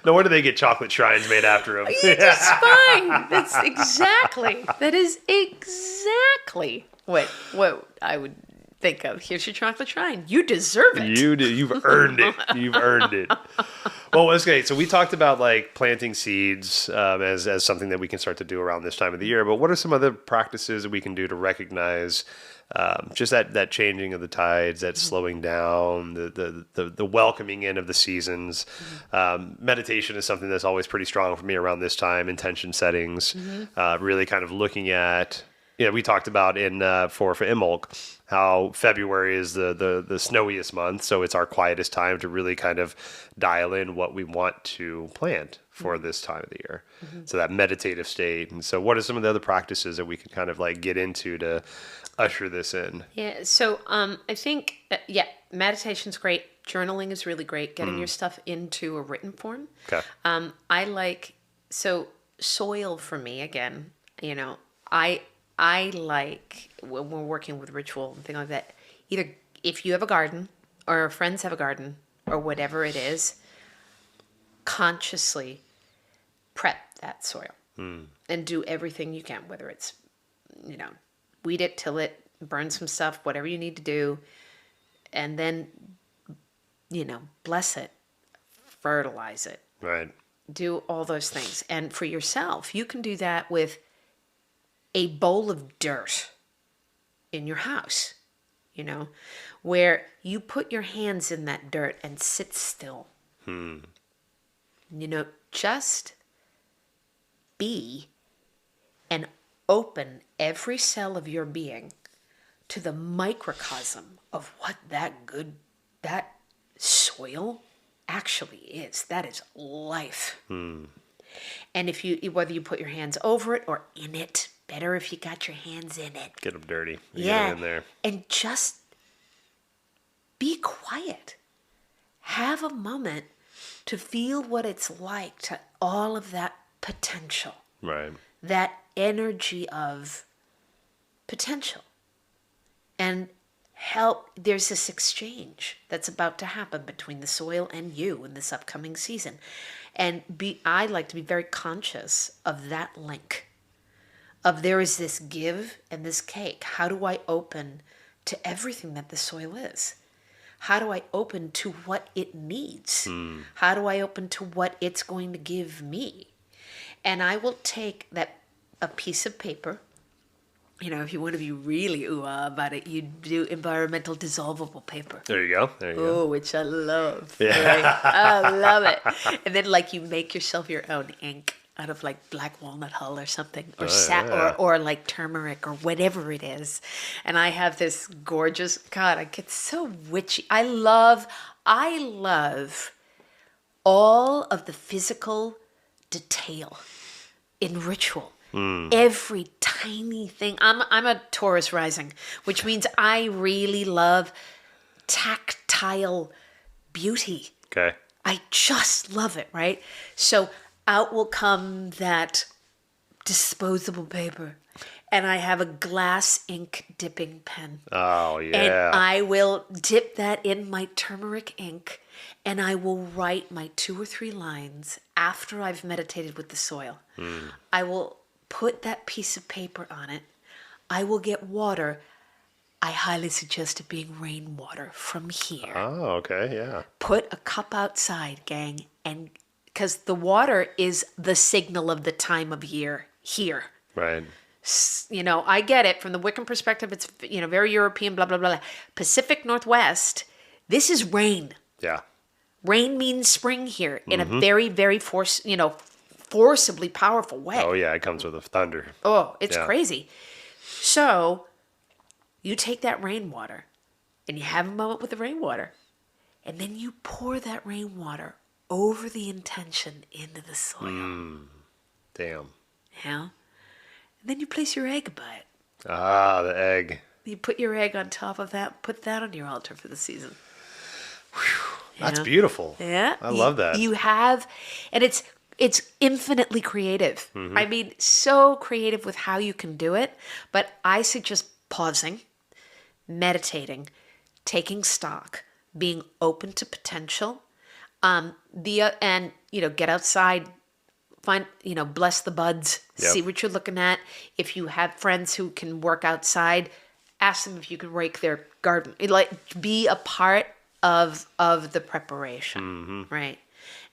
A: No wonder they get chocolate shrines made after them.
B: It's fine. That is exactly what I would think of. Here's your chocolate shrine. You deserve it.
A: You've earned it. You've earned it. Well, okay. So we talked about like planting seeds as something that we can start to do around this time of the year. But what are some other practices that we can do to recognize just that changing of the tides, that slowing down, the welcoming in of the seasons? Meditation is something that's always pretty strong for me around this time. Intention settings, really kind of looking at. We talked about for Imbolc how February is the snowiest month, so it's our quietest time to really kind of dial in what we want to plant for this time of the year. So that meditative state. And so what are some of the other practices that we can kind of like get into to usher this in?
B: Yeah. So I think meditation's great. Journaling is really great. Getting your stuff into a written form.
A: Okay.
B: I like soil for me again. I like when we're working with ritual and things like that. Either if you have a garden or friends have a garden or whatever it is, consciously prep that soil and do everything you can, whether it's, weed it, till it, burn some stuff, whatever you need to do, and then, bless it, fertilize it,
A: Right.
B: do all those things. And for yourself, you can do that with a bowl of dirt in your house, where you put your hands in that dirt and sit still. Just be and open every cell of your being to the microcosm of what that soil actually is. That is life. And whether you put your hands over it or in it, better if you got your hands in it.
A: Get them dirty.
B: Yeah.
A: Get in there.
B: And just be quiet. Have a moment to feel what it's like to all of that potential.
A: Right.
B: That energy of potential. And there's this exchange that's about to happen between the soil and you in this upcoming season. And I like to be very conscious of that link, of there is this give and this cake. How do I open to everything that the soil is? How do I open to what it needs? How do I open to what it's going to give me? And I will take a piece of paper. You know, if you want to be really ooh-ah about it, you do environmental dissolvable paper.
A: There you go. There you go.
B: Oh, which I love.
A: Yeah.
B: Right? I love it. And then, like, you make yourself your own ink out of, like, black walnut hull or something, or or like turmeric or whatever it is. And I have this gorgeous, God, I get so witchy. I love all of the physical detail in ritual. Every tiny thing. I'm a Taurus rising, which means I really love tactile beauty.
A: Okay.
B: I just love it, right? So out will come that disposable paper, and I have a glass ink dipping pen.
A: Oh, yeah.
B: And I will dip that in my turmeric ink, and I will write my 2 or 3 lines after I've meditated with the soil. I will put that piece of paper on it. I will get water. I highly suggest it being rainwater from here.
A: Oh, okay. Yeah.
B: Put a cup outside, gang, and because the water is the signal of the time of year here.
A: Right.
B: You know, I get it from the Wiccan perspective. It's, you know, very European, blah, blah, blah. Pacific Northwest, this is rain.
A: Yeah.
B: Rain means spring here in a very, very forcibly powerful way.
A: Oh, yeah. It comes with a thunder.
B: Oh, it's
A: Yeah.
B: crazy. So you take that rainwater and you have a moment with the rainwater, and then you pour that rainwater over the intention into the soil.
A: Damn.
B: Yeah. And then you place your egg by it.
A: Ah, the egg.
B: You put your egg on top of that, put that on your altar for the season.
A: That's
B: Yeah.
A: beautiful.
B: Yeah.
A: I love that.
B: You have, and it's infinitely creative. I mean, so creative with how you can do it. But I suggest pausing, meditating, taking stock, being open to potential. And get outside, find, bless the buds,
A: Yep.
B: see what you're looking at. If you have friends who can work outside, ask them if you can rake their garden. Be a part of the preparation, right?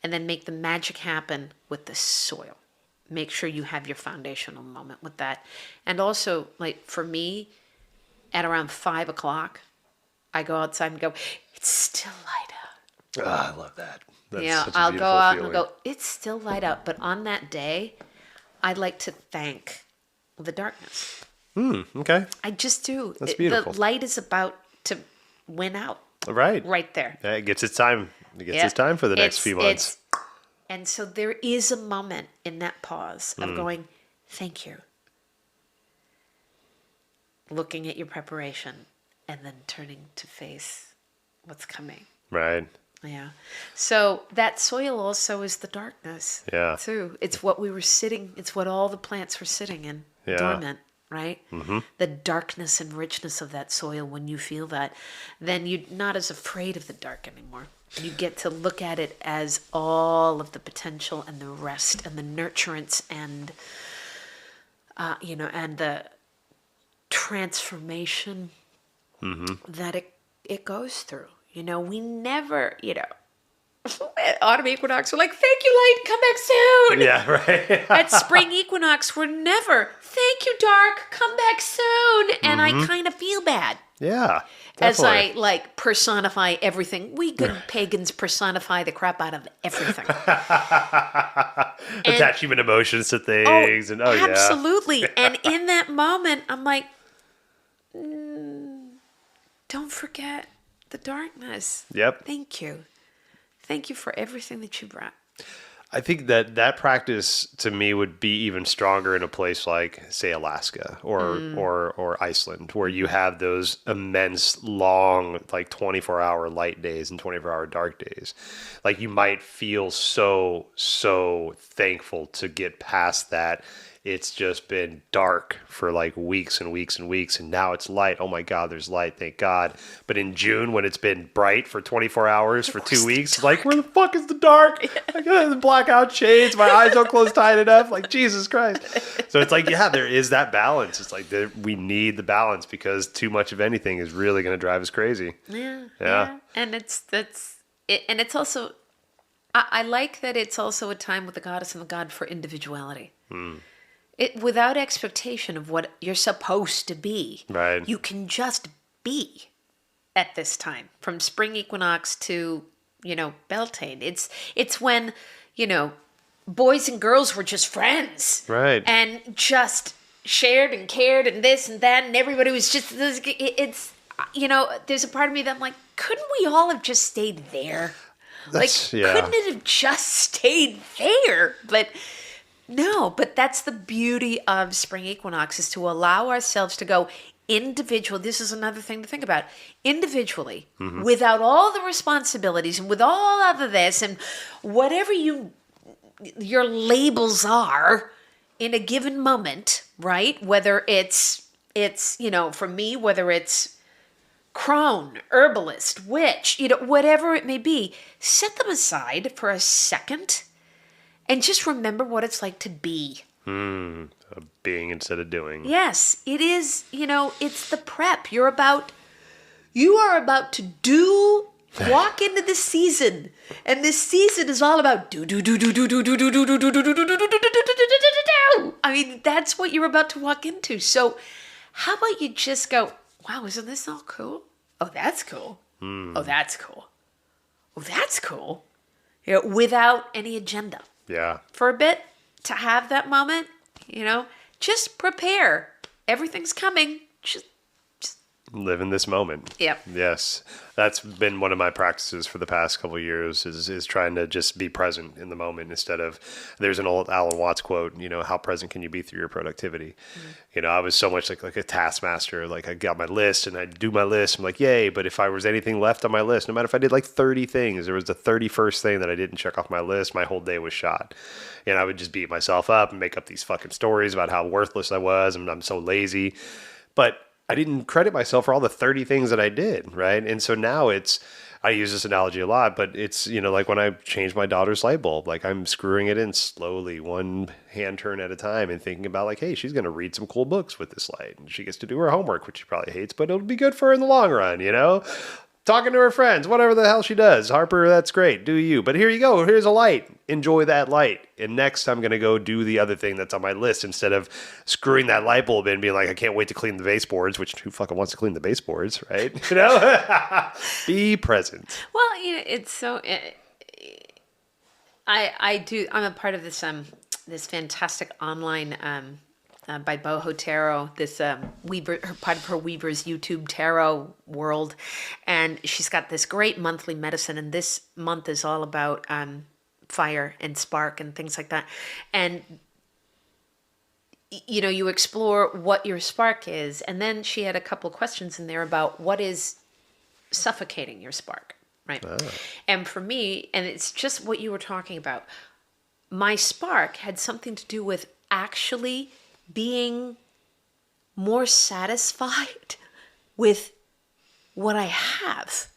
B: And then make the magic happen with the soil. Make sure you have your foundational moment with that. And also, like for me, at around 5 o'clock, I go outside and go, it's still light out.
A: Ah, I love that. That's such a
B: I'll go
A: beautiful
B: out
A: feeling.
B: and go, it's still light out. But on that day, I like to thank the darkness.
A: Okay.
B: I just do.
A: That's beautiful.
B: The light is about to win out.
A: Right.
B: Right there.
A: Yeah, it gets its time. It gets
B: Yeah.
A: its time for the next few months.
B: And so there is a moment in that pause of going, thank you. Looking at your preparation and then turning to face what's coming.
A: Right.
B: Yeah. So that soil also is the darkness.
A: Yeah.
B: Too. It's what we were sitting, it's what all the plants were sitting in,
A: Yeah.
B: dormant, right? The darkness and richness of that soil, when you feel that, then you're not as afraid of the dark anymore. You get to look at it as all of the potential and the rest and the nurturance and, and the transformation that it goes through. We never, at autumn equinox, we're like, thank you, light, come back soon.
A: Yeah, right.
B: At spring equinox, we're never, thank you, dark, come back soon. And I kind of feel bad.
A: Yeah.
B: As
A: Definitely.
B: I personify everything. We good pagans personify the crap out of everything.
A: Attach human emotions to things. Yeah.
B: Absolutely. And in that moment, I'm like, don't forget the darkness.
A: Yep.
B: Thank you. Thank you for everything that you brought.
A: I think that practice to me would be even stronger in a place like, say, Alaska or Iceland, where you have those immense, long, 24-hour light days and 24-hour dark days. Like, you might feel so thankful to get past that it's just been dark for like weeks and weeks and weeks, and now it's light. Oh my God, there's light, thank God. But in June, when it's been bright for 24 hours for 2 weeks, like, where the fuck is the dark? I got the blackout shades, my eyes don't close tight enough. Like, Jesus Christ. So it's like, yeah, there is that balance. It's like we need the balance, because too much of anything is really going to drive us crazy.
B: Yeah. And it's also, I like that it's also a time with the goddess and the god for individuality. Without expectation of what you're supposed to be.
A: Right.
B: You can just be at this time, from spring equinox to, Beltane. It's when, boys and girls were just friends.
A: Right.
B: And just shared and cared and this and that, and everybody was just, it's, there's a part of me that I'm like, couldn't we all have just stayed there? Couldn't it have just stayed there? But no, but that's the beauty of spring equinox, is to allow ourselves to go individual. This is another thing to think about. Individually, without all the responsibilities and with all of this and whatever your labels are in a given moment, right? Whether it's for me, whether it's crone, herbalist, witch, whatever it may be, set them aside for a second and just remember what it's like to be.
A: Being instead of doing.
B: Yes, it is, it's the prep. You are about to walk into the season. And this season is all about do. I mean, that's what you're about to walk into. So how about you just go, wow, isn't this all cool? Oh, that's cool. Oh, that's cool. Oh, that's cool. Without any agenda.
A: Yeah.
B: For a bit, to have that moment, just prepare. Everything's coming. Just
A: live in this moment.
B: Yep.
A: Yes. That's been one of my practices for the past couple of years, is trying to just be present in the moment instead of, there's an old Alan Watts quote, how present can you be through your productivity? I was so much like a taskmaster. Like, I got my list and I'd do my list. I'm like, yay. But if I was anything left on my list, no matter if I did like 30 things, there was the 31st thing that I didn't check off my list, my whole day was shot. And I would just beat myself up and make up these fucking stories about how worthless I was and I'm so lazy. But I didn't credit myself for all the 30 things that I did, right? And so now I use this analogy a lot, but it's, like when I changed my daughter's light bulb, like I'm screwing it in slowly, one hand turn at a time, and thinking about like, hey, she's going to read some cool books with this light, and she gets to do her homework, which she probably hates, but it'll be good for her in the long run, Talking to her friends, whatever the hell she does. Harper, that's great. Do you. But here you go. Here's a light. Enjoy that light. And next, I'm going to go do the other thing that's on my list, instead of screwing that light bulb in, being like, I can't wait to clean the baseboards, which who fucking wants to clean the baseboards, right? Be present.
B: Well, it's so... I'm a part of this this fantastic online... by Boho Tarot, this Weaver, part of her Weaver's YouTube tarot world, and she's got this great monthly medicine, and this month is all about fire and spark and things like that. And you explore what your spark is, and then she had a couple of questions in there about what is suffocating your spark, right? Oh. And for me, and it's just what you were talking about, my spark had something to do with actually being more satisfied with what I have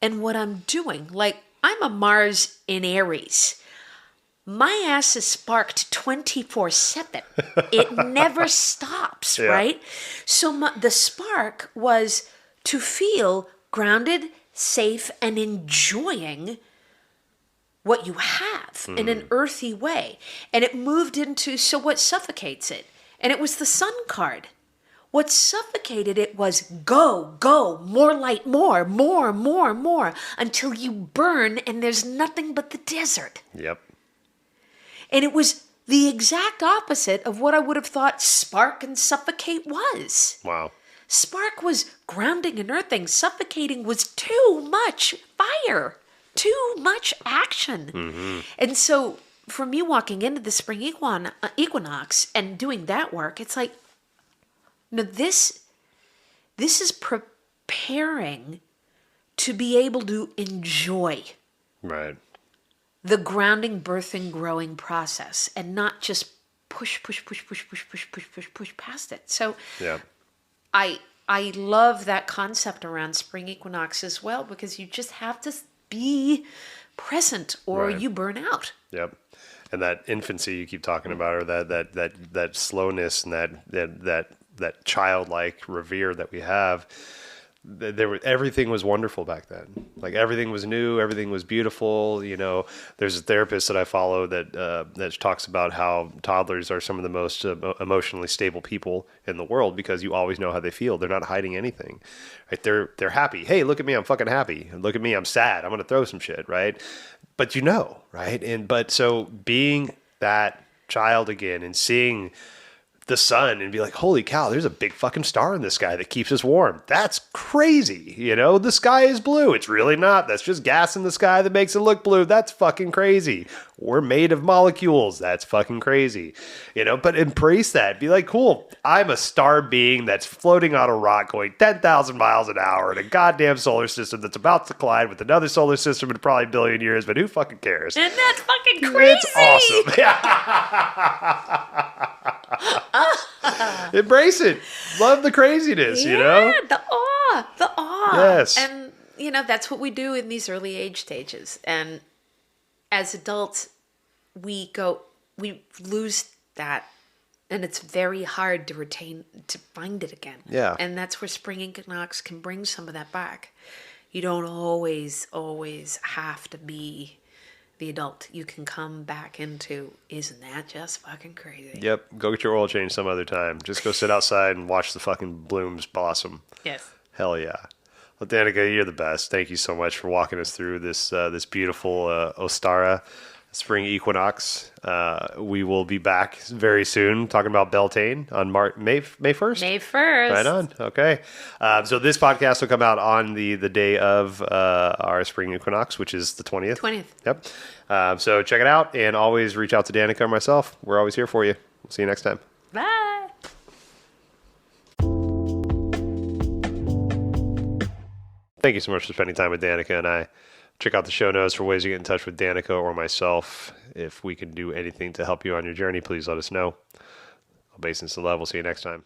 B: and what I'm doing. Like, I'm a Mars in Aries. My ass is sparked 24/7. It never stops, right? So the spark was to feel grounded, safe, and enjoying what you have in an earthy way. And it moved into, so what suffocates it? And it was the sun card. What suffocated it was go, more light, more, until you burn and there's nothing but the desert.
A: Yep.
B: And it was the exact opposite of what I would have thought spark and suffocate was.
A: Wow.
B: Spark was grounding and earthing. Suffocating was too much fire, too much action. Mm-hmm. And so for me walking into the spring equinox and doing that work, it's like, no, this is preparing to be able to enjoy the grounding, birthing, growing process, and not just push past it. So
A: Yeah.
B: I love that concept around spring equinox as well, because you just have to be present or
A: Right.
B: you burn out.
A: Yep. And that infancy you keep talking about, or that slowness and that childlike revere that we have, everything was wonderful back then. Like everything was new, everything was beautiful. You know, there's a therapist that I follow that talks about how toddlers are some of the most emotionally stable people in the world, because you always know how they feel. They're not hiding anything. Right? They're happy. Hey, look at me, I'm fucking happy. Look at me, I'm sad. I'm gonna throw some shit, right? But you know, right? But so being that child again and seeing the sun and be like, holy cow, there's a big fucking star in the sky that keeps us warm. That's crazy. You know, the sky is blue. It's really not. That's just gas in the sky that makes it look blue. That's fucking crazy. We're made of molecules. That's fucking crazy. You know, but embrace that. Be like, cool, I'm a star being that's floating on a rock going 10,000 miles an hour in a goddamn solar system that's about to collide with another solar system in probably a billion years, but who fucking cares?
B: And that's fucking crazy.
A: It's awesome. Embrace it. Love the craziness, you know?
B: The awe.
A: Yes.
B: And, you know, that's what we do in these early age stages. And as adults, we lose that. And it's very hard to find it again.
A: Yeah.
B: And that's where spring equinox can bring some of that back. You don't always have to be the adult. You can come back into, isn't that just fucking crazy?
A: Yep. Go get your oil change some other time. Just go sit outside and watch the fucking blooms blossom.
B: Yes.
A: Hell yeah. Well, Danica, you're the best. Thank you so much for walking us through this beautiful Ostara spring equinox. We will be back very soon talking about Beltane on May 1st?
B: May 1st.
A: Right on. Okay. So this podcast will come out on the day of our spring equinox, which is the 20th.
B: 20th.
A: Yep. So check it out, and always reach out to Danica or myself. We're always here for you. We'll see you next time.
B: Bye.
A: Thank you so much for spending time with Danica and I. Check out the show notes for ways to get in touch with Danica or myself. If we can do anything to help you on your journey, please let us know. Obeisance to love. We'll see you next time.